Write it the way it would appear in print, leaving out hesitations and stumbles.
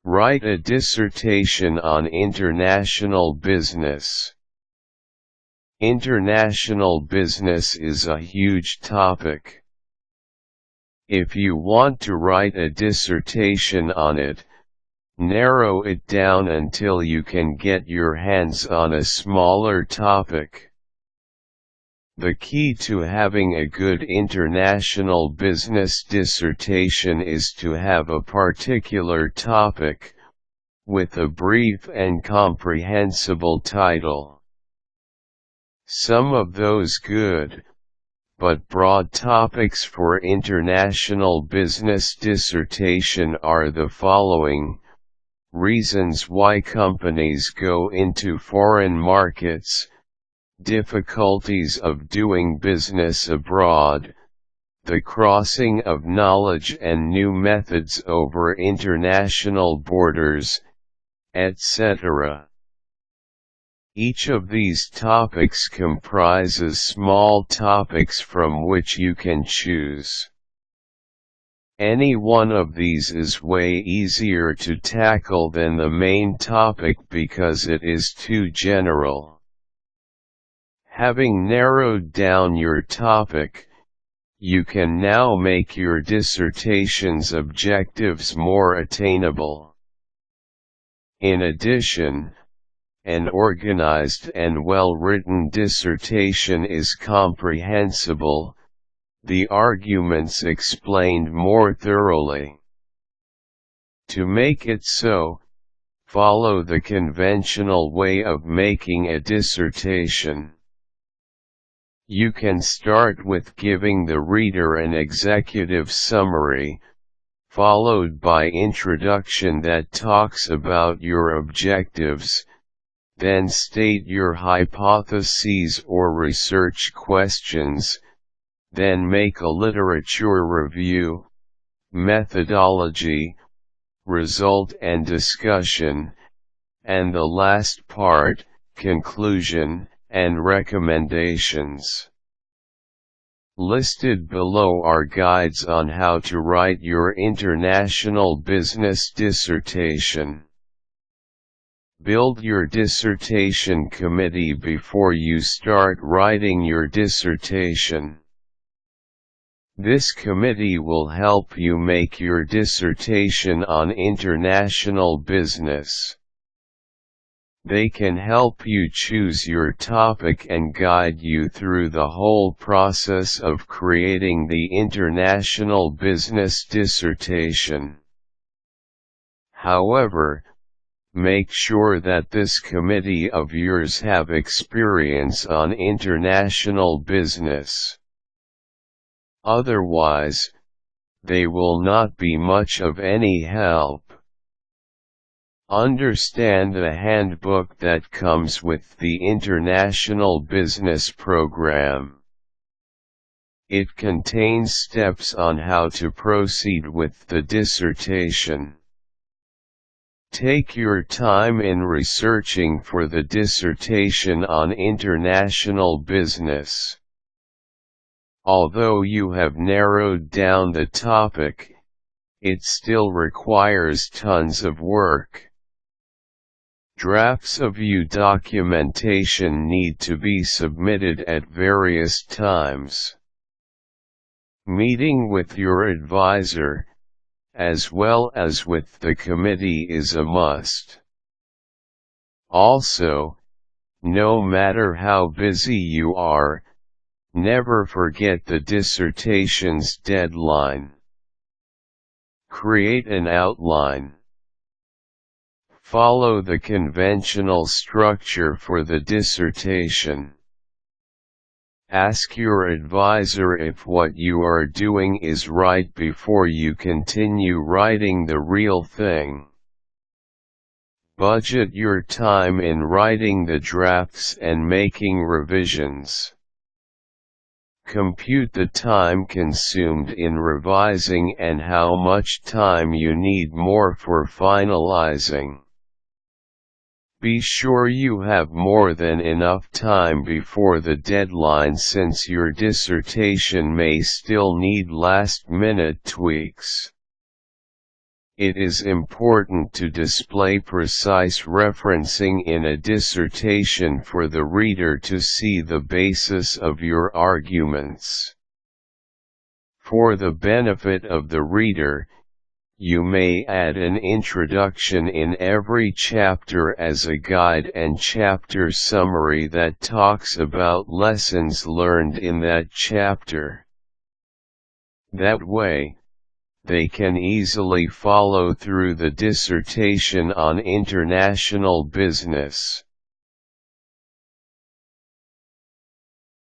Write a dissertation on international business. International business is a huge topic. If you want to write a dissertation on it, narrow it down until you can get your hands on a smaller topic. The key to having a good international business dissertation is to have a particular topic, with a brief and comprehensible title. Some of those good, but broad topics for international business dissertation are the following: reasons why companies go into foreign markets, difficulties of doing business abroad, the crossing of knowledge and new methods over international borders, etc. Each of these topics comprises small topics from which you can choose. Any one of these is way easier to tackle than the main topic because it is too general. Having narrowed down your topic, you can now make your dissertation's objectives more attainable. In addition, an organized and well-written dissertation is comprehensible, the arguments explained more thoroughly. To make it so, follow the conventional way of making a dissertation. You can start with giving the reader an executive summary, followed by introduction that talks about your objectives, then state your hypotheses or research questions, then make a literature review, methodology, result and discussion, and the last part, conclusion, and recommendations. Listed below are guides on how to write your international business dissertation. Build your dissertation committee before you start writing your dissertation. This committee will help you make your dissertation on international business. They can help you choose your topic and guide you through the whole process of creating the international business dissertation. However, make sure that this committee of yours have experience on international business. Otherwise, they will not be much of any help. Understand the handbook that comes with the International Business Program. It contains steps on how to proceed with the dissertation. Take your time in researching for the dissertation on international business. Although you have narrowed down the topic, it still requires tons of work. Drafts of your documentation need to be submitted at various times. Meeting with your advisor, as well as with the committee, is a must. Also, no matter how busy you are, never forget the dissertation's deadline. Create an outline. Follow the conventional structure for the dissertation. Ask your advisor if what you are doing is right before you continue writing the real thing. Budget your time in writing the drafts and making revisions. Compute the time consumed in revising and how much time you need more for finalizing. Be sure you have more than enough time before the deadline, since your dissertation may still need last-minute tweaks. It is important to display precise referencing in a dissertation for the reader to see the basis of your arguments. For the benefit of the reader, you may add an introduction in every chapter as a guide and chapter summary that talks about lessons learned in that chapter. That way, they can easily follow through the dissertation on international business.